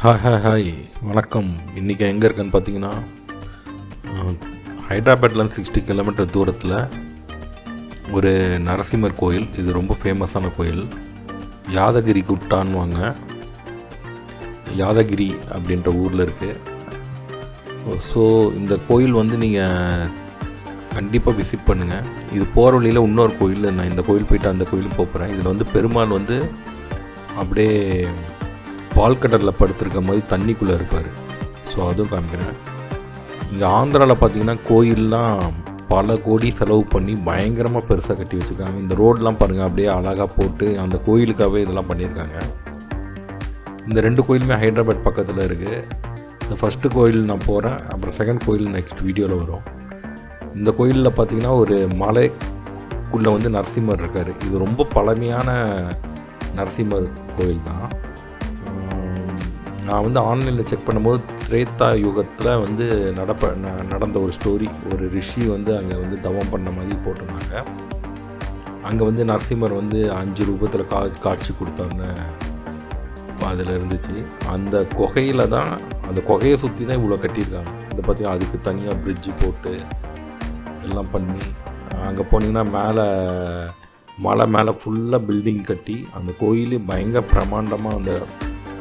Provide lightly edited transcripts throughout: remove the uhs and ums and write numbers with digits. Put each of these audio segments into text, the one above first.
Hi hi hi வணக்கம். இன்றைக்கி எங்கே இருக்கேன்னு பார்த்தீங்கன்னா, ஹைதராபாத்லேருந்து 60 கிலோமீட்டர் தூரத்தில் ஒரு நரசிம்மர் கோயில். இது ரொம்ப ஃபேமஸான கோயில். யாதகிரி குட்டான்வாங்க. யாதகிரி அப்படின்ற ஊரில் இருக்குது. ஸோ இந்த கோயில் வந்து நீங்கள் கண்டிப்பாக விசிட் பண்ணுங்கள். இது போகிற வழியில் இன்னொரு கோயில், நான் இந்த கோயில் போயிட்டு அந்த கோயிலுக்கு போகிறேன். இதில் வந்து பெருமாள் வந்து அப்படியே பால்கடலில் படுத்திருக்க மாதிரி தண்ணிக்குள்ளே இருப்பார். ஸோ அதுவும் காமிக்கிறேன். இங்கே ஆந்திராவில் பார்த்தீங்கன்னா கோயிலெலாம் பல கோடி செலவு பண்ணி பயங்கரமாக பெருசாக கட்டி வச்சுருக்காங்க. இந்த ரோடெலாம் பாருங்கள், அப்படியே அழகாக போட்டு அந்த கோயிலுக்காகவே இதெல்லாம் பண்ணியிருக்காங்க. இந்த 2 கோயிலுமே ஹைதராபாத் பக்கத்தில் இருக்குது. இந்த ஃபஸ்ட்டு கோயில் நான் போகிறேன், அப்புறம் செகண்ட் கோயில் நெக்ஸ்ட் வீடியோவில் வரும். இந்த கோயிலில் பார்த்திங்கன்னா ஒரு மலைக்குள்ளே வந்து நரசிம்மர் இருக்கார். இது ரொம்ப பழமையான நரசிம்மர் கோயில் தான். நான் வந்து ஆன்லைனில் செக் பண்ணும்போது திரேதா யுகத்தில் வந்து நடந்த ஒரு ஸ்டோரி, ஒரு ரிஷி வந்து அங்கே வந்து தவம் பண்ண மாதிரி போட்டிருந்தாங்க. அங்கே வந்து நரசிம்மர் வந்து 5 ரூபத்தில் காட்சி கொடுத்தாருன்னு அதில் இருந்துச்சு. அந்த குகையில் தான், அந்த குகையை சுற்றி தான் இவ்வளோ கட்டியிருக்காங்க. இதை பற்றி அதுக்கு தனியாக பிரிட்ஜு போட்டு எல்லாம் பண்ணி, அங்கே போனீங்கன்னா மலை மேலே ஃபுல்லாக பில்டிங் கட்டி அந்த கோயிலே பயங்கர பிரமாண்டமாக, அந்த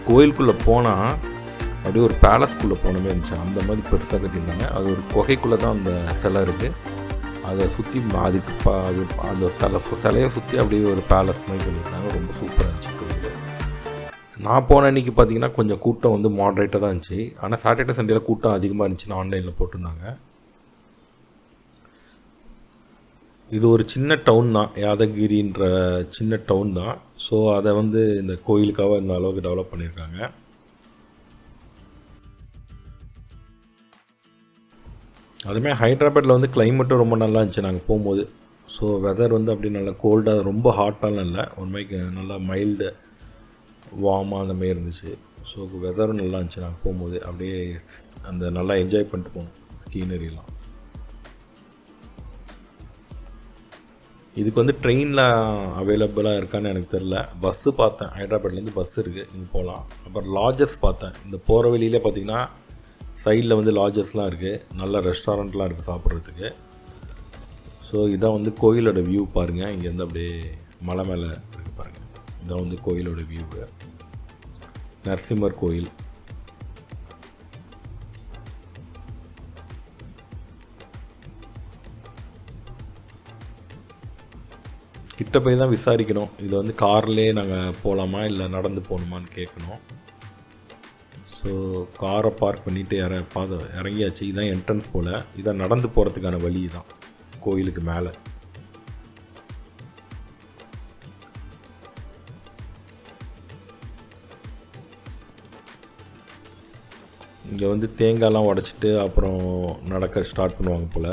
கோயிலுக்குள்ளே போனால் அப்படியே ஒரு பேலஸ்குள்ளே போனமே இருந்துச்சு. அந்த மாதிரி பெருசாக கட்டியிருந்தாங்க. அது ஒரு குகைக்குள்ளே தான் அந்த சிலை இருக்குது. அதை சுற்றி அதுக்கு அந்த சிலையை சுற்றி அப்படியே ஒரு பேலஸ் மாதிரி பண்ணியிருந்தாங்க. ரொம்ப சூப்பராக இருந்துச்சு கோயில். நான் போன அன்றைக்கி பார்த்திங்கன்னா கொஞ்சம் கூட்டம் வந்து மாட்ரேட்டாக தான் இருந்துச்சு. ஆனால் சாட்டர்டே சண்டேயில் கூட்டம் அதிகமாக இருந்துச்சுன்னு ஆன்லைனில் போட்டிருந்தாங்க. இது ஒரு சின்ன டவுன் தான், யாதகிரின்ற சின்ன டவுன் தான். ஸோ அதை வந்து இந்த கோயிலுக்காக இந்த அளவுக்கு டெவலப் பண்ணியிருக்காங்க. அதுமாதிரி ஹைதராபாத்தில் வந்து கிளைமேட்டும் ரொம்ப நல்லா இருந்துச்சு நாங்கள் போகும்போது. ஸோ வெதர் வந்து அப்படி நல்லா கோல்டாக, ரொம்ப ஹாட்டாலாம் இல்லை, ஒரு மாதிரி நல்லா மைல்டு வார்மாக அந்த மாதிரி இருந்துச்சு. ஸோ வெதரும் நல்லா இருந்துச்சு. நாங்கள் போகும்போது அப்படியே அந்த நல்லா என்ஜாய் பண்ணிட்டு போனோம் ஸ்கீனரிலாம். இதுக்கு வந்து ட்ரெயினில் அவைலபிளாக இருக்கான்னு எனக்கு தெரில. பஸ்ஸு பார்த்தேன், ஹைதராபாத்லேருந்து பஸ் இருக்குது, நீங்கள் போகலாம். அப்புறம் லாட்ஜஸ் பார்த்தேன். இந்த போகிற வழியிலே பார்த்திங்கன்னா சைடில் வந்து லாட்ஜஸ்லாம் இருக்குது, நல்ல ரெஸ்டாரண்ட்லாம் இருக்குது சாப்பிட்றதுக்கு. ஸோ இதான் வந்து கோயிலோட வியூ பாருங்கள். இங்கேருந்து அப்படியே மலை மேலே இருக்குது பாருங்கள். இதான் வந்து கோயிலோட வியூவு, நரசிம்மர் கோயில். கிட்ட போய் தான் விசாரிக்கணும். இது வந்து கார்லேயே நாங்கள் போகலாமா இல்லை நடந்து போகணுமான்னு கேட்கணும். ஸோ காரை பார்க் பண்ணிவிட்டு இறங்கியாச்சு. இதுதான் என்ட்ரன்ஸ் போல். இதான் நடந்து போகிறதுக்கான வழி தான் கோயிலுக்கு மேலே. இங்கே வந்து தேங்காய்லாம் உடச்சிட்டு அப்புறம் நடக்க ஸ்டார்ட் பண்ணுவாங்க போல்.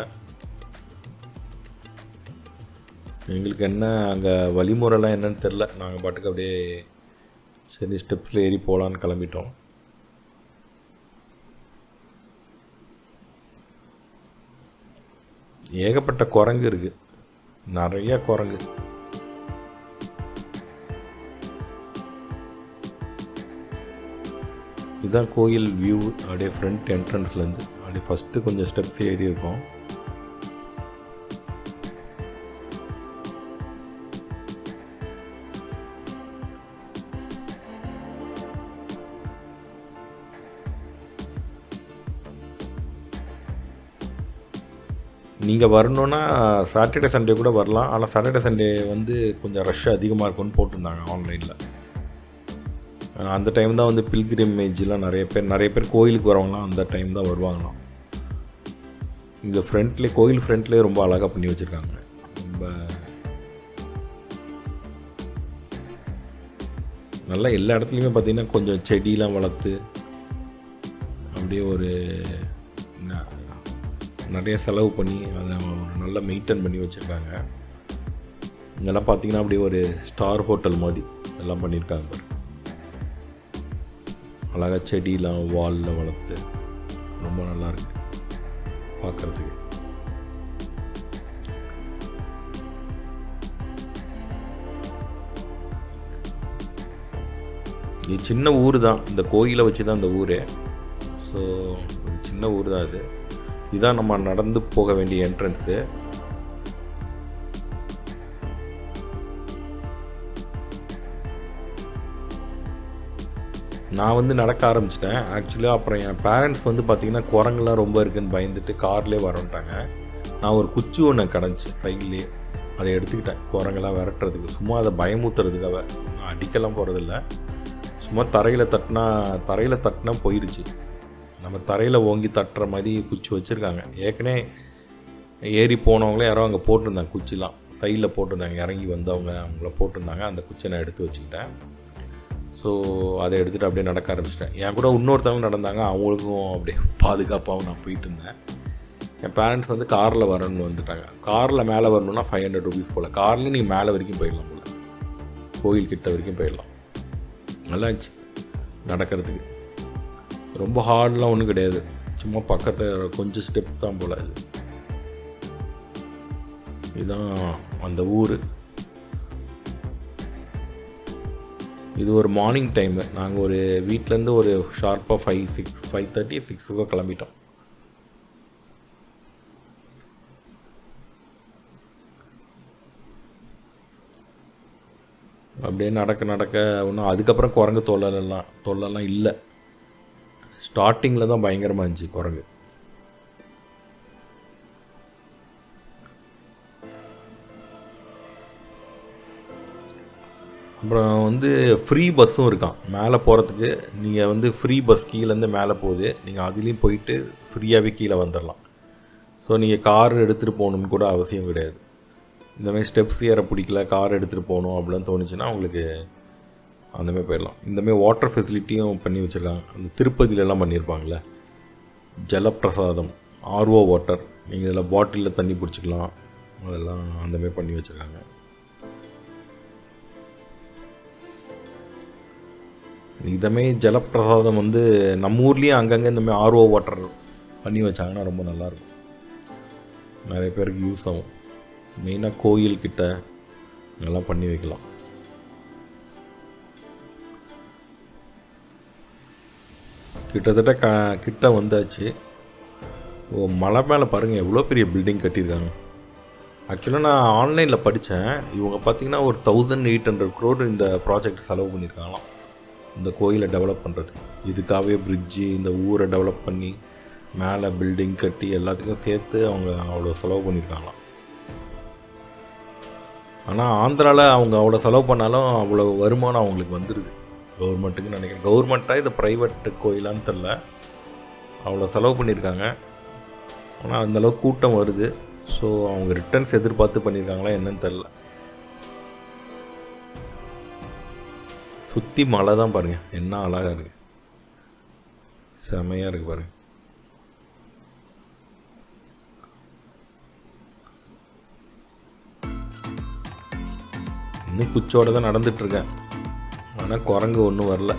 எங்களுக்கு என்ன அங்கே வழிமுறைலாம் என்னன்னு தெரில. நாங்கள் பாட்டுக்கு அப்படியே சரி ஸ்டெப்ஸில் ஏறி போகலான்னு கிளம்பிட்டோம். ஏகப்பட்ட குரங்கு இருக்குது, நிறைய குரங்கு. இதுதான் கோயில் வியூ. அப்படியே ஃப்ரண்ட் என்ட்ரன்ஸ்லேருந்து அப்படியே ஃபஸ்ட்டு கொஞ்சம் ஸ்டெப்ஸ் ஏறி இருக்கோம். நீங்கள் வரணுன்னா சாட்டர்டே சண்டே கூட வரலாம். ஆனால் சாட்டர்டே சண்டே வந்து கொஞ்சம் ரஷ் அதிகமாக இருக்கும்னு போட்டிருந்தாங்க ஆன்லைனில். அந்த டைம் தான் வந்து பில்கிரிமேஜ்லாம் நிறைய பேர் கோயிலுக்கு வரவங்களாம் அந்த டைம் தான் வருவாங்களாம். இங்கே கோயில் ஃப்ரண்ட்லேயே ரொம்ப அழகாக பண்ணி வச்சுருக்காங்க. ரொம்ப நல்லா எல்லா இடத்துலையுமே பார்த்திங்கன்னா கொஞ்சம் செடியெலாம் வளர்த்து அப்படியே ஒரு நிறைய செலவு பண்ணி அதை ஒரு நல்லா மெயின்டைன் பண்ணி வச்சுருக்காங்க. இங்கெல்லாம் பார்த்திங்கன்னா அப்படியே ஒரு ஸ்டார் ஹோட்டல் மாதிரி எல்லாம் பண்ணியிருக்காங்க பாரு. அழகாக செடியெலாம் வாலில் வளர்த்து ரொம்ப நல்லாயிருக்கு பார்க்குறதுக்கு. இது சின்ன ஊர் தான், இந்த கோயிலை வச்சு தான் இந்த ஊரே. ஸோ சின்ன ஊர் தான் இது. இதுதான் நம்ம நடந்து போக வேண்டிய என்ட்ரன்ஸு. நான் வந்து நடக்க ஆரம்பிச்சிட்டேன் ஆக்சுவலாக. அப்புறம் என் பேரண்ட்ஸ் வந்து பார்த்திங்கன்னா குரங்குலாம் ரொம்ப இருக்குதுன்னு பயந்துட்டு கார்லேயே வரன்ட்டாங்க. நான் ஒரு குச்சி ஒன்று கிடந்துச்சு சைட்லேயே, அதை எடுத்துக்கிட்டேன் குரங்கெல்லாம் விரட்டுறதுக்கு. சும்மா அதை பயமுத்துறதுக்காக. நான் அடிக்கலாம் போகிறதில்ல, சும்மா தரையில் தட்டினா போயிடுச்சு. நம்ம தரையில் ஓங்கி தட்டுற மாதிரி குச்சி வச்சுருக்காங்க. ஏற்கனவே ஏறி போனவங்களே யாரோ அங்கே போட்டிருந்தாங்க குச்சிலாம், சைடில் போட்டிருந்தாங்க. இறங்கி வந்தவங்க அவங்கள போட்டிருந்தாங்க. அந்த குச்சியை நான் எடுத்து வச்சுக்கிட்டேன். ஸோ அதை எடுத்துகிட்டு அப்படியே நடக்க ஆரம்பிச்சிட்டேன். என் கூட இன்னொருத்தவங்க நடந்தாங்க, அவங்களுக்கும் அப்படியே பாதுகாப்பாகவும் நான் போயிட்டு இருந்தேன். என் பேரண்ட்ஸ் வந்து காரில் வரணும்னு வந்துட்டாங்க. காரில் மேலே வரணுன்னா 500 rupees போல். கார்லேயும் நீங்கள் மேலே வரைக்கும் போயிடலாம் போல், கோயில் கிட்ட வரைக்கும் போயிடலாம். நல்லா இருந்துச்சு நடக்கிறதுக்கு. ரொம்ப ஹார்ட்லாம் ஒன்றும் கிடையாது, சும்மா பக்கத்தில் கொஞ்சம் ஸ்டெப்ஸ் தான் போல். இதுதான் அந்த ஊர். இது ஒரு மார்னிங் டைமு. நாங்கள் ஒரு வீட்டிலேருந்து ஒரு ஷார்ப்பாக 5:30 6 கிளம்பிட்டோம். அப்படியே நடக்க ஒன்றும் அதுக்கப்புறம் குரங்கு தொல்லலாம் இல்லை. ஸ்டார்டிங்கில் தான் பயங்கரமாக இருந்துச்சு குரங்கு. அப்புறம் வந்து ஃப்ரீ பஸ்ஸும் இருக்கான் மேலே போகிறதுக்கு. நீங்கள் வந்து ஃப்ரீ பஸ் கீழேருந்து மேலே போகுது, நீங்கள் அதுலேயும் போயிட்டு ஃப்ரீயாகவே கீழே வந்துடலாம். ஸோ நீங்கள் கார் எடுத்துகிட்டு போகணுன்னு கூட அவசியம் கிடையாது. இந்தமாதிரி ஸ்டெப்ஸ் ஏற பிடிக்கல, கார் எடுத்துகிட்டு போகணும் அப்படின்னு தோணுச்சுன்னா உங்களுக்கு அந்தமாதிரி போயிடலாம். இந்தமாதிரி வாட்டர் ஃபெசிலிட்டியும் பண்ணி வச்சுருக்காங்க. அந்த திருப்பதியிலலாம் பண்ணியிருப்பாங்களே ஜலப்பிரசாதம், ஆர்ஓ வாட்டர், நீங்கள் இதில் பாட்டிலில் தண்ணி பிடிச்சிக்கலாம். அதெல்லாம் அந்தமாதிரி பண்ணி வச்சுருக்காங்க. இதமே ஜலப்பிரசாதம் வந்து நம்ம ஊர்லேயும் அங்கங்கே இந்தமாதிரி ஆர்ஓ வாட்டர் பண்ணி வச்சாங்கன்னா ரொம்ப நல்லாயிருக்கும், நிறைய பேருக்கு யூஸ் ஆகும். மெயினாக கோயில்கிட்ட இதெல்லாம் பண்ணி வைக்கலாம். கிட்டத்தட்ட கிட்ட வந்தாச்சு. மலை மேலே பாருங்கள் எவ்வளோ பெரிய பில்டிங் கட்டியிருக்காங்க. ஆக்சுவலாக நான் ஆன்லைனில் படித்தேன், இவங்க பார்த்திங்கன்னா ஒரு 1800 crore இந்த ப்ராஜெக்ட் செலவு பண்ணியிருக்காங்களாம் இந்த கோயிலை டெவலப் பண்ணுறதுக்கு. இதுக்காகவே பிரிட்ஜு, இந்த ஊரை டெவலப் பண்ணி மேலே பில்டிங் கட்டி எல்லாத்துக்கும் சேர்த்து அவங்க அவ்வளோ செலவு பண்ணியிருக்காங்களாம். ஆனால் ஆந்திராவில் அவங்க அவ்வளோ செலவு பண்ணாலும் அவ்வளோ வருமானம் அவங்களுக்கு வந்துடுது கவர்மெண்ட்டுக்கு நினைக்கிறேன். கவர்மெண்ட்டாக இது ப்ரைவேட் கோயிலான்னு தெரில, அவ்வளோ செலவு பண்ணியிருக்காங்க. ஆனால் அந்தளவுக்கு கூட்டம் வருது. ஸோ அவங்க ரிட்டர்ன்ஸ் எதிர்பார்த்து பண்ணியிருக்காங்களா என்னன்னு தெரில. சுற்றி மலை தான் பாருங்கள், என்ன அழகாக இருக்குது, செமையாக இருக்குது பாருங்கள். இன்னும் குச்சோடு தான் நடந்துகிட்ருக்கேன். ஆனால் குரங்கு ஒன்றும் வரல.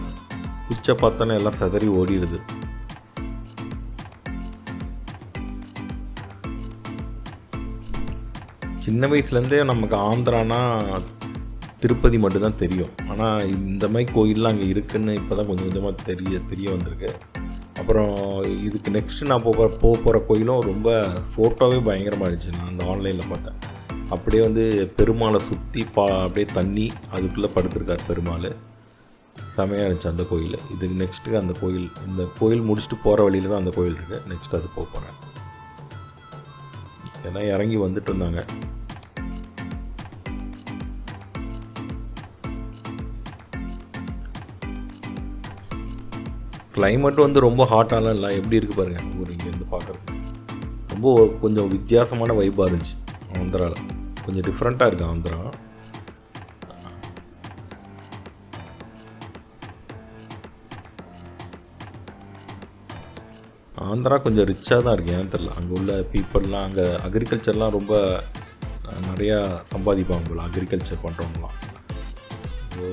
குச்சை பார்த்தோன்னே எல்லாம் சிதறி ஓடிடுது. சின்ன வயசுலேருந்தே நமக்கு ஆந்திரானா திருப்பதி மட்டும்தான் தெரியும். ஆனால் இந்த மாதிரி கோயிலெலாம் அங்கே இருக்குதுன்னு இப்போ தான் கொஞ்சம் கொஞ்சமாக தெரிய வந்திருக்கு. அப்புறம் இதுக்கு நெக்ஸ்ட்டு நான் போகிற கோயிலும் ரொம்ப ஃபோட்டோவே பயங்கரமாக இருந்துச்சு. நான் அந்த ஆன்லைனில் பார்த்தேன். அப்படியே வந்து பெருமாளை சுற்றி அப்படியே தண்ணி அதுக்குள்ளே படுத்திருக்கார் பெருமாள். செமையாக இருந்துச்சு அந்த கோயில். இதுக்கு நெக்ஸ்ட்டு அந்த கோயில், இந்த கோயில் முடிச்சுட்டு போகிற வழியில் தான் அந்த கோயில் இருக்குது. நெக்ஸ்ட் அது போக போகிறேன். ஏன்னா இறங்கி வந்துட்டு இருந்தாங்க. கிளைமேட் வந்து ரொம்ப ஹாட்டாலாம் இல்லை, எப்படி இருக்குது பாருங்கள் ஊர் இங்கேருந்து பார்க்குறதுக்கு. ரொம்ப கொஞ்சம் வித்தியாசமான வைப்பாக இருந்துச்சு ஆந்திராவில். கொஞ்சம் டிஃப்ரெண்ட்டாக இருக்குது ஆந்திரா. ஆந்திரா கொஞ்சம் ரிச்சாக தான் இருக்குது, ஏன்னு தெரில. அங்கே உள்ள பீப்புளெலாம் அங்கே அக்ரிகல்ச்சர்லாம் ரொம்ப நிறையா சம்பாதிப்பாங்க போல், அக்ரிகல்ச்சர் பண்ணுறவங்களாம். ஸோ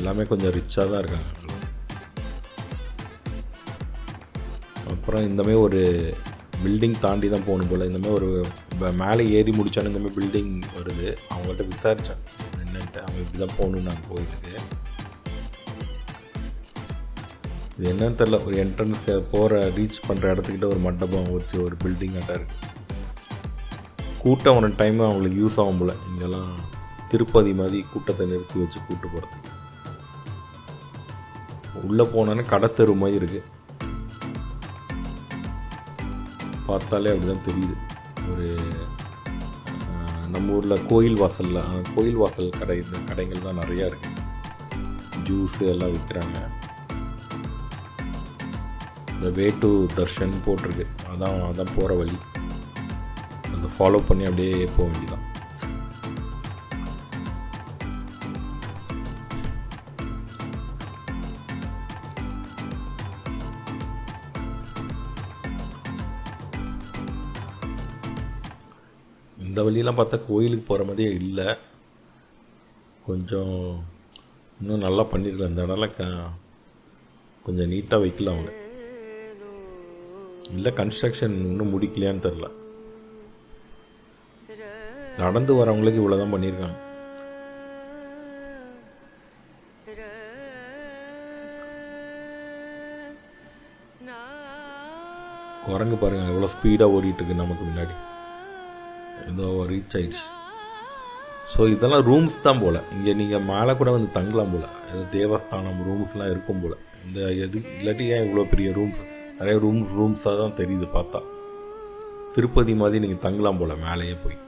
எல்லாமே கொஞ்சம் ரிச்சாக தான் இருக்காங்க. அப்புறம் இந்தமாதிரி ஒரு பில்டிங் தாண்டி தான் போகணும் போல். இந்தமாதிரி ஒரு மேலே ஏறி முடித்தாலும் இந்தமாதிரி பில்டிங் வருது. அவங்கள்ட்ட விசாரித்தேன் என்னன்ட்டு. அவங்க இப்படி தான் போகணுன்னு நான் கோயிலுக்கு. இது என்னன்னு தெரில, ஒரு என்ட்ரன்ஸ் போகிற ரீச் பண்ணுற இடத்துக்கிட்ட ஒரு மண்டபம் வச்சு ஒரு பில்டிங் ஆட்டாக இருக்குது. கூட்டம் ஒரு டைம் அவங்களுக்கு யூஸ் ஆகும் போல், இங்கெல்லாம் திருப்பதி மாதிரி கூட்டத்தை நிறுத்தி வச்சு கூட்டு போகிறதுக்கு. உள்ளே போனோன்னே கடத்தெரு மாதிரி இருக்குது, பார்த்தாலே அப்படி தான் தெரியுது. ஒரு நம்ம ஊரில் கோயில் வாசல் கடை, இந்த கடைகள் தான் நிறையா இருக்குது. ஜூஸு எல்லாம் விற்கிறாங்க. இந்த வே டு தர்ஷன் போட்டிருக்கு, அதான் போகிற வழி. அதை ஃபாலோ பண்ணி அப்படியே போக வேண்டியதான். இந்த வழியெல்லாம் பார்த்தா கோயிலுக்கு போகிற மாதிரியே இல்லை, கொஞ்சம் இன்னும் நல்லா பண்ணியிருக்கலாம். இந்த இடம்லாம் கொஞ்சம் நீட்டாக வைக்கலாம் அவங்க, இல்லை கன்ஸ்ட்ரக்ஷன் இன்னும் முடிக்கலையான்னு தெரில. நடந்து வரவங்களுக்கு இவ்வளோ தான் பண்ணியிருக்காங்க. குரங்கு பாருங்கள் எவ்வளோ ஸ்பீடாக ஓடிட்டுருக்கு நமக்கு முன்னாடி, ஏதோ ரீச் ஆயிடுச்சு. ஸோ இதெல்லாம் ரூம்ஸ் தான் போல், இங்கே நீங்கள் மேலே கூட வந்து தங்கலாம் போல், தேவஸ்தானம் ரூம்ஸ்லாம் இருக்கும் போல். இந்த இல்லாட்டி ஏன் இவ்வளோ பெரிய ரூம்ஸ், நிறைய ரூம்ஸாக தான் தெரியுது பார்த்தா. திருப்பதி மாதிரி நீங்கள் தங்கலாம் போல் மேலேயே போய்.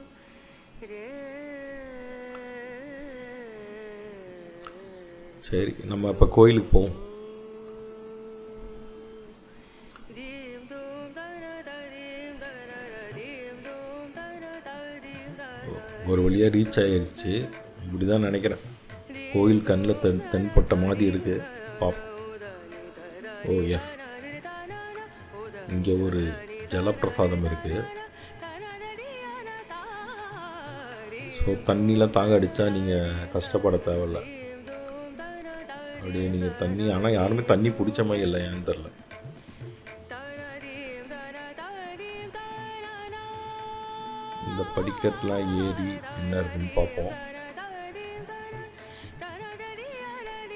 சரி, நம்ம இப்போ கோயிலுக்கு போவோம். ஒரு வழியாக ரீச் ஆகிடுச்சு, இப்படி தான் நினைக்கிறேன். கோயில் கண்ணில் தென்பட்ட மாதிரி இருக்குது, பாப்போம். ஓ எஸ், இங்கே ஒரு ஜலப்பிரசாதம் இருக்குது. ஸோ தண்ணிலாம் தாங்க அடித்தா நீங்கள் கஷ்டப்பட தேவையில்ல, அப்படியே நீங்கள் தண்ணி. ஆனால் யாருமே தண்ணி பிடிச்ச மாதிரி இல்லை, ஏன்னு தெரில. இந்த படிக்கட்டெலாம் ஏறி என்ன இருக்குன்னு பார்ப்போம்.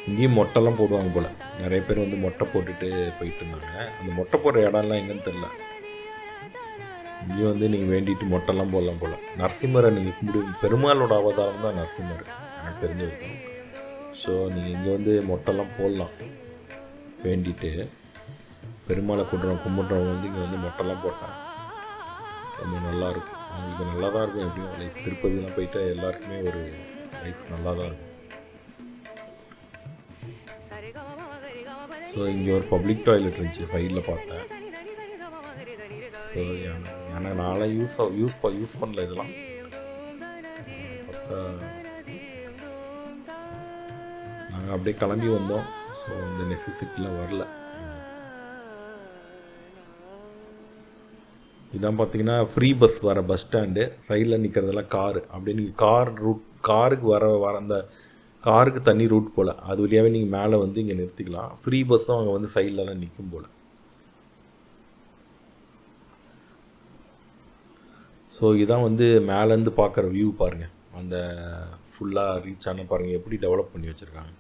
இங்கேயும் மொட்டைலாம் போடுவாங்க போல், நிறைய பேர் வந்து மொட்டை போட்டுட்டு போயிட்டு இருந்தாங்க. அந்த மொட்டை போடுற இடம்லாம் எங்கன்னு தெரில. இங்கேயும் வந்து நீங்கள் வேண்டிட்டு மொட்டைலாம் போடலாம் போல். நரசிம்மரை நீங்கள் கும்பிடு, பெருமாளோட அவதாரம் தான் நரசிம்மர் எனக்கு தெரிஞ்சு இருக்கும். ஸோ நீங்கள் இங்கே வந்து மொட்டைலாம் போடலாம் வேண்டிட்டு. பெருமாளை கும்பிட்றவங்க வந்து இங்கே வந்து மொட்டைலாம் போட்டால் ரொம்ப நல்லாயிருக்கும். அவங்களுக்கு நல்லா தான் இருக்கும். எப்படியும் லைஃப் திருப்பதிலாம் போயிட்டு எல்லாருக்குமே ஒரு லைஃப் நல்லா தான் இருக்கும். ஸோ இங்கே ஒரு பப்ளிக் டாய்லெட் இருந்துச்சு, சைடில் பார்த்தேன். ஸோ எனக்கு நான்லாம் யூஸ் பண்ணல இதெல்லாம். பார்த்தா நாங்கள் அப்படியே கிளம்பி வந்தோம். ஸோ இந்த நெசசிட்டிலாம் வரல. இதான் பார்த்தீங்கன்னா ஃப்ரீ பஸ் வர பஸ் ஸ்டாண்டு. சைடில் நிற்கிறதெல்லாம் காரு. அப்படியே நீங்கள் காருக்கு வர அந்த காருக்கு தண்ணி ரூட் போல், அது வழியாகவே நீங்கள் மேலே வந்து இங்கே நிறுத்திக்கலாம். ஃப்ரீ பஸ்ஸும் அங்கே வந்து சைட்லலாம் நிற்கும் போல். ஸோ இதான் வந்து மேலேருந்து பார்க்குற வியூ பாருங்கள். அந்த ஃபுல்லாக ரீச் ஆன பாருங்கள் எப்படி டெவலப் பண்ணி வச்சுருக்காங்க.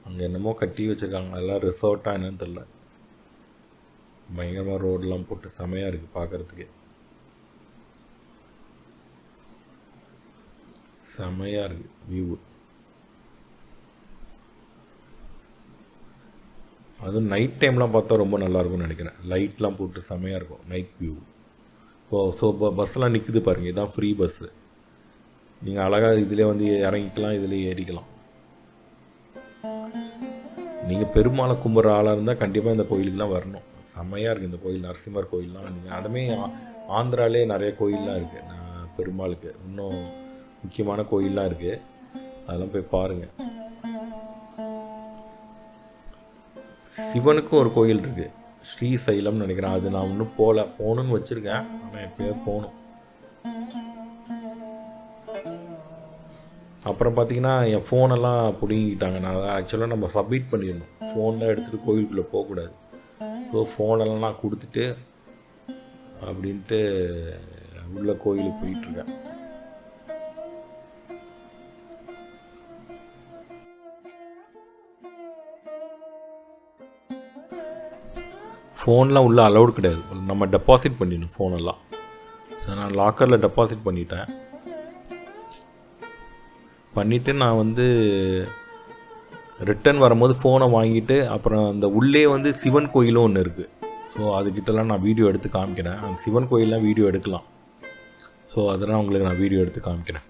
அங்கே என்னமோ கட்டி வச்சுருக்காங்க, அதெல்லாம் ரிசார்ட்டாக என்னன்னு தெரில. பயங்கரமாக ரோடெலாம் போட்டு செமையாக இருக்குது பார்க்குறதுக்கு, செமையாக இருக்குது வியூ. அதுவும் நைட் டைம்லாம் பார்த்தா ரொம்ப நல்லாயிருக்கும்னு நினைக்கிறேன். லைட்லாம் போட்டு செமையாக இருக்கும் நைட் வியூ. ஸோ பஸ்ஸெலாம் நிற்குது பாருங்கள், இதுதான் ஃப்ரீ பஸ்ஸு. நீங்கள் அழகாக இதிலே வந்து இறங்கிக்கலாம், இதிலே ஏறிக்கலாம். நீங்கள் பெருமாளை கும்பிட்ற ஆளாக இருந்தால் கண்டிப்பாக இந்த கோயிலுக்கெலாம் வரணும். செம்மையாக இருக்குது இந்த கோயில், நரசிம்மர் கோயிலெலாம். நீங்கள் அதுமே ஆந்திராலே நிறைய கோயிலெலாம் இருக்குது பெருமாளுக்கு, இன்னும் முக்கியமான கோயிலெலாம் இருக்குது, அதெல்லாம் போய் பாருங்கள். சிவனுக்கும் ஒரு கோயில் இருக்குது, ஸ்ரீசைலம்னு நினைக்கிறேன். அது நான் இன்னும் போகணுன்னு வச்சுருக்கேன், ஆனால் எப்போயாவது போகணும். அப்புறம் பார்த்தீங்கன்னா என் ஃபோனெல்லாம் பிடுங்கிக்கிட்டாங்க. நான் ஆக்சுவலாக நம்ம சப்மிட் பண்ணிடணும், ஃபோன்லாம் எடுத்துகிட்டு கோயிலுக்குள்ளே போகக்கூடாது. ஸோ ஃபோனெல்லாம் நான் கொடுத்துட்டு அப்படின்ட்டு உள்ள கோயிலுக்கு போயிட்டுருக்கேன். ஃபோன்லாம் உள்ளே அலௌடு கிடையாது, நம்ம டெபாசிட் பண்ணிடணும் ஃபோனெல்லாம். ஸோ நான் லாக்கரில் டெபாசிட் பண்ணிவிட்டு நான் வந்து ரிட்டன் வரும்போது ஃபோனை வாங்கிட்டு அப்புறம் அந்த உள்ளே வந்து சிவன் கோயிலும் ஒன்று இருக்குது. ஸோ அதுக்கிட்டலாம் நான் வீடியோ எடுத்து காமிக்கிறேன். அந்த சிவன் கோயிலெலாம் வீடியோ எடுக்கலாம். ஸோ அதெல்லாம் உங்களுக்கு நான் வீடியோ எடுத்து காமிக்கிறேன்.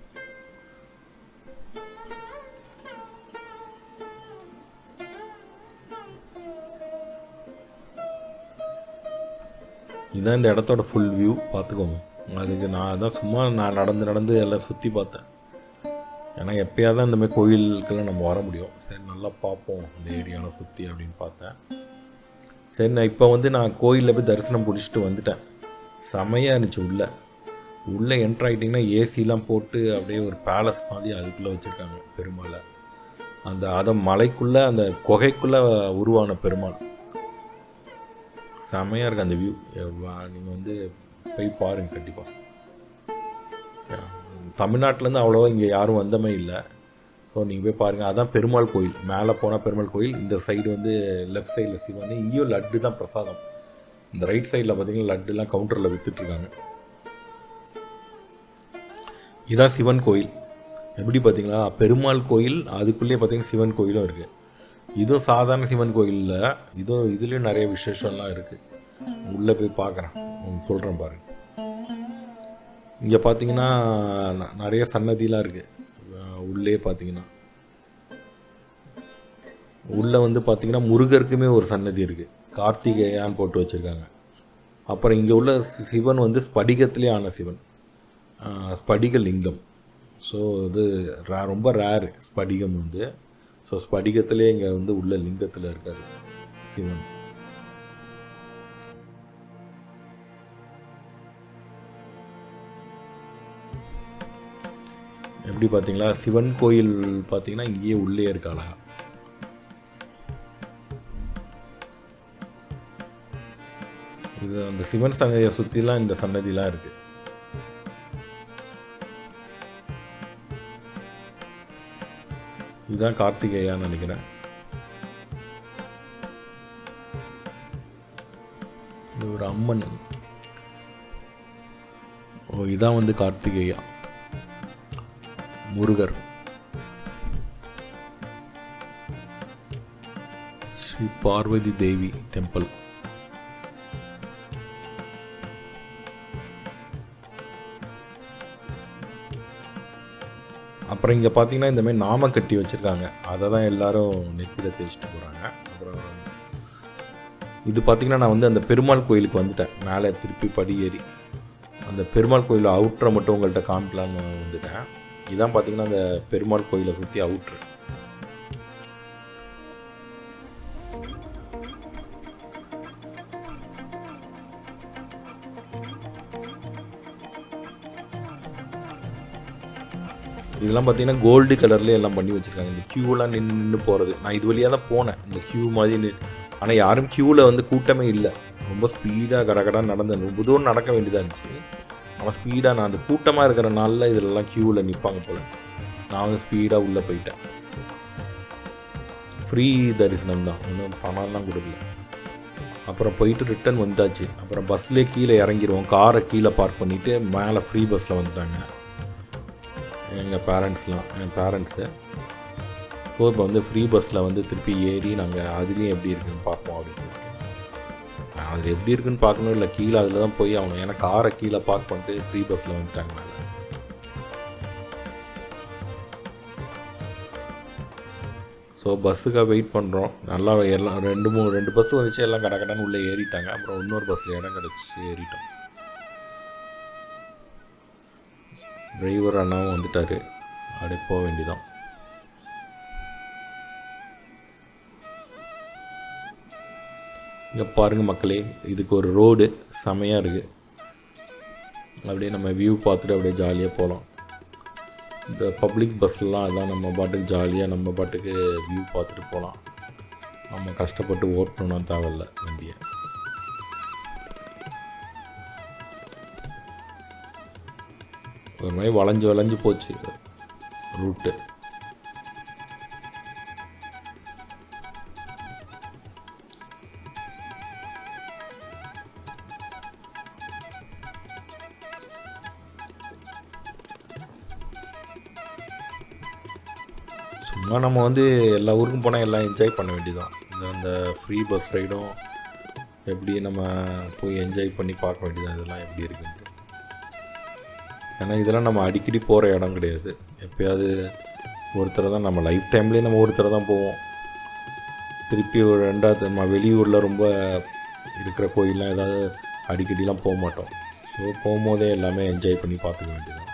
இதுதான் இந்த இடத்தோட ஃபுல் வியூ, பார்த்துக்கோங்க. அதுக்கு நான் தான் சும்மா நடந்து எல்லாம் சுற்றி பார்த்தேன். ஏன்னா எப்போயாவது தான் இந்தமாதிரி கோயிலுக்கெல்லாம் நம்ம வர முடியும். சரி நல்லா பார்ப்போம் இந்த ஏரியாவில் சுற்றி அப்படின்னு பார்த்தேன். சரி நான் இப்போ வந்து நான் கோயிலில் போய் தரிசனம் பிடிச்சிட்டு வந்துட்டேன். செமையாக இருந்துச்சு. உள்ளே என்ட்ராயிட்டிங்கன்னா ஏசிலாம் போட்டு அப்படியே ஒரு பேலஸ் மாதிரி அதுக்குள்ளே வச்சுருக்காங்க பெருமாளை. அதை மலைக்குள்ளே அந்த குகைக்குள்ளே உருவான பெருமாள். செமையாக இருக்குது அந்த வியூ. நீங்கள் வந்து போய் பாருங்கள் கண்டிப்பாக. தமிழ்நாட்டிலேருந்து அவ்வளோவா இங்கே யாரும் வந்தமே இல்லை. ஸோ நீங்கள் போய் பாருங்கள். அதான் பெருமாள் கோயில். மேலே போனால் பெருமாள் கோயில், இந்த சைடு வந்து லெஃப்ட் சைடில் சிவன். இங்கேயும் லட்டு தான் பிரசாதம். இந்த ரைட் சைடில் பார்த்தீங்கன்னா லட்டுலாம் கவுண்டரில் விற்றுட்ருக்காங்க. இதுதான் சிவன் கோயில். எப்படி பார்த்தீங்களா, பெருமாள் கோயில் அதுக்குள்ளேயே பார்த்தீங்கன்னா சிவன் கோயிலும் இருக்குது. இதுவும் சாதாரண சிவன் கோயிலில் இதுலேயும் நிறைய விசேஷம்லாம் இருக்குது. உள்ளே போய் பார்க்குறேன், உங்களுக்கு சொல்கிறேன் பாருங்கள். இங்கே பார்த்தீங்கன்னா நிறைய சன்னதிலாம் இருக்குது. உள்ளே பார்த்தீங்கன்னா உள்ளே வந்து பார்த்தீங்கன்னா முருகருக்குமே ஒரு சன்னதி இருக்குது, கார்த்திகேயான்னு போட்டு வச்சுருக்காங்க. அப்புறம் இங்கே உள்ள சிவன் வந்து ஸ்படிகத்திலே ஆன சிவன், ஸ்படிக லிங்கம். ஸோ இது ரொம்ப ரேரு ஸ்படிகம் வந்து. ஸோ ஸ்படிகத்திலே இங்கே வந்து உள்ள லிங்கத்தில் இருக்கார் சிவன். எப்படி பார்த்தீங்களா, சிவன் கோயில் பார்த்தீங்கன்னா இங்கேயே உள்ளே இருக்காளா. இது அந்த சிவன் சன்னதியை சுற்றிலாம் இந்த சன்னதிலாம் இருக்குது. இதுதான் கார்த்திகேயான்னு நினைக்கிறேன். இது ஒரு அம்மன். இதான் வந்து கார்த்திகேயா, முருகர். ஸ்ரீ பார்வதி தேவி டெம்பிள். அப்புறம் இங்கே பார்த்தீங்கன்னா இந்த மாதிரி நாம கட்டி வச்சுருக்காங்க. அதை தான் எல்லோரும் நெத்தியில் தேய்ச்சிட்டு போகிறாங்க. அப்புறம் இது பார்த்திங்கன்னா நான் வந்து அந்த பெருமாள் கோயிலுக்கு வந்துட்டேன். மேலே திருப்பி படி ஏறி அந்த பெருமாள் கோயில் அவுட்ரை மட்டும் உங்கள்கிட்ட காமிக்கலான்னு வந்துட்டேன். இதான் பார்த்தீங்கன்னா அந்த பெருமாள் கோயிலை சுற்றி அவுட்ரு. இதெல்லாம் பார்த்தீங்கன்னா கோல்டு கலர்லேயே எல்லாம் பண்ணி வச்சுருக்காங்க. இந்த க்யூவெலாம் நின்று போகிறது. நான் இது வழியாக தான் போனேன், இந்த க்யூ மாதிரி. ஆனால் யாரும் க்யூவில் வந்து கூட்டமே இல்லை. ரொம்ப ஸ்பீடாக கடகடாக நடந்தேன். ரொம்ப தூரம் நடக்க வேண்டியதாக இருந்துச்சு. ஆனால் ஸ்பீடாக நான் அந்த கூட்டமாக இருக்கிற நாளில் இதிலெல்லாம் க்யூவில் நிற்பாங்க போல். நான் வந்து ஸ்பீடாக உள்ளே போயிட்டேன். ஃப்ரீ தரிசனம் தான், ஒன்றும் பணம்லாம் கொடுக்கல. அப்புறம் போயிட்டு ரிட்டன் வந்தாச்சு. அப்புறம் பஸ்லேயே கீழே இறங்கிடுவோம். காரை கீழே பார்க் பண்ணிவிட்டு மேலே ஃப்ரீ பஸ்ஸில் வந்துட்டாங்க என் பேரண்ட்ஸு. ஸோ இப்போ வந்து ஃப்ரீ பஸ்ஸில் வந்து திருப்பி ஏறி நாங்கள் அதுலேயும் எப்படி இருக்குதுன்னு பார்ப்போம் அப்படின்னு சொல்லிட்டு. அது எப்படி இருக்குன்னு பார்க்கணும் இல்லை, கீழே அதில் தான் போய் ஆகணும். ஏன்னா காரை கீழே பார்க் பண்ணிட்டு ஃப்ரீ பஸ்ஸில் வந்துட்டாங்க மேலே. ஸோ பஸ்ஸுக்காக வெயிட் பண்ணுறோம். நல்லா எல்லாம் ரெண்டு பஸ்ஸு வந்துச்சு. எல்லாம் கடன்னு உள்ளே ஏறிட்டாங்க. அப்புறம் இன்னொரு பஸ்ஸில் இடம் கிடச்சி ஏறிட்டோம். டிரைவர் அண்ணாவும் வந்துட்டார். அப்படியே போக வேண்டியதான். இங்கே பாருங்கள் மக்களே, இதுக்கு ஒரு ரோடு செமையாக இருக்குது. அப்படியே நம்ம வியூ பார்த்துட்டு அப்படியே ஜாலியாக போகலாம். இந்த பப்ளிக் பஸ்லாம் அதான் நம்ம பாட்டுக்கு ஜாலியாக நம்ம பாட்டுக்கு வியூ பார்த்துட்டு போகலாம். நம்ம கஷ்டப்பட்டு ஓட்டணும்னா தேவையில்ல வண்டியை. ஒரு மாதிரி வளைஞ்சு போச்சு ரூட்டு. சும்மா நம்ம வந்து எல்லா ஊருக்கும் போனால் எல்லாம் என்ஜாய் பண்ண வேண்டியதுதான். இந்த ஃப்ரீ பஸ் ரைடும் எப்படி நம்ம போய் என்ஜாய் பண்ணி பார்க்க வேண்டியதான் இதெல்லாம் எப்படி இருக்குன்ட்டு. ஏன்னா இதெல்லாம் நம்ம அடிக்கடி போகிற இடம் கிடையாது. எப்போயாவது ஒருத்தர் தான், நம்ம லைஃப் டைம்லேயே நம்ம ஒருத்தர் தான் போவோம். திருப்பி ஒரு ரெண்டாவது நம்ம வெளியூரில் ரொம்ப இருக்கிற கோயிலெலாம் ஏதாவது அடிக்கடிலாம் போக மாட்டோம். ஸோ போகும்போதே எல்லாமே என்ஜாய் பண்ணி பார்த்துக்க வேண்டியதான்.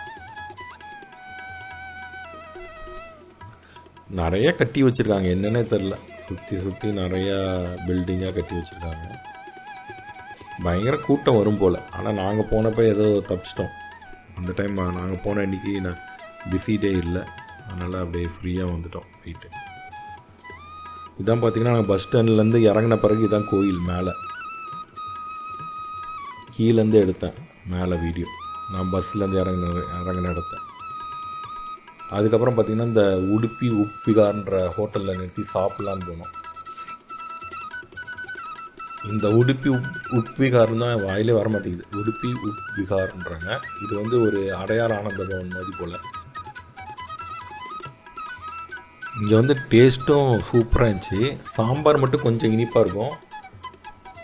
நிறைய கட்டி வச்சுருக்காங்க, என்னன்னே தெரில. சுற்றி நிறையா பில்டிங்காக கட்டி வச்சுருக்காங்க. பயங்கர கூட்டம் வரும் போல். ஆனால் நாங்கள் போனப்போ ஏதோ தப்பிச்சிட்டோம். அந்த டைம் நாங்கள் போன அன்றைக்கி பிஸி டே இல்லை, அதனால் அப்படியே ஃப்ரீயாக வந்துட்டோம் போயிட்டு. இதான் பார்த்திங்கன்னா நாங்கள் பஸ் ஸ்டாண்ட்லேருந்து இறங்கின பிறகு இதான் கோயில். மேலே கீழேருந்து எடுத்தேன் மேலே வீடியோ, நான் பஸ்லேருந்து இறங்கின இடத்த. அதுக்கப்புறம் பார்த்திங்கன்னா இந்த உடுப்பி உப்விகார்ன்ற ஹோட்டலில் நிறுத்தி சாப்பிட்லான்னு போனோம். இந்த உடுப்பி உப்விகார்னு தான் வாயிலே வர மாட்டேங்குது. உடுப்பி உப்விகார்ன்றாங்க. இது வந்து ஒரு அடையார் ஆனந்த பவன் மாதிரி போல். இங்கே வந்து டேஸ்ட்டும் சூப்பராக இருந்துச்சு. சாம்பார் மட்டும் கொஞ்சம் இனிப்பாக இருக்கும்,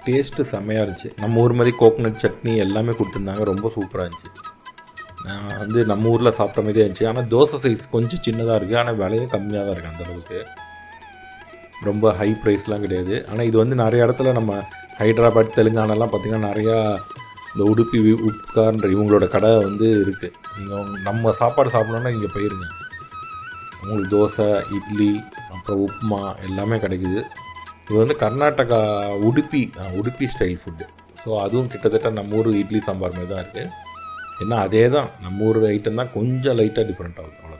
டேஸ்ட்டு செம்மையாக இருந்துச்சு. நம்ம ஊர் மாதிரி கோகோனட் சட்னி எல்லாமே கொடுத்துருந்தாங்க, ரொம்ப சூப்பராக இருந்துச்சு. நான் வந்து நம்ம ஊரில் சாப்பிட்ட மாதிரியே இருந்துச்சு. ஆனால் தோசை சைஸ் கொஞ்சம் சின்னதாக இருக்குது, ஆனால் விலையும் கம்மியாக தான் இருக்குது. அந்தளவுக்கு ரொம்ப ஹை ப்ரைஸ்லாம் கிடையாது. ஆனால் இது வந்து நிறைய இடத்துல நம்ம ஹைதராபாத் தெலுங்கானாலாம் பார்த்திங்கன்னா நிறையா இந்த உடுப்பி உப்கார்ன்ற இவங்களோட கடை வந்து இருக்குது. நீங்கள் நம்ம சாப்பாடு சாப்பிட்ணுன்னா இங்கே போயிருங்க, உங்களுக்கு தோசை இட்லி அப்புறம் உப்புமா எல்லாமே கிடைக்குது. இது வந்து Karnataka Udupi style food. So அதுவும் கிட்டத்தட்ட நம்ம ஊர் இட்லி சாம்பார் மாதிரி தான் இருக்குது. ஏன்னா அதே தான் நம்ம ஊர் ஐட்டம் தான், கொஞ்சம் லைட்டாக டிஃப்ரெண்ட் ஆகும்.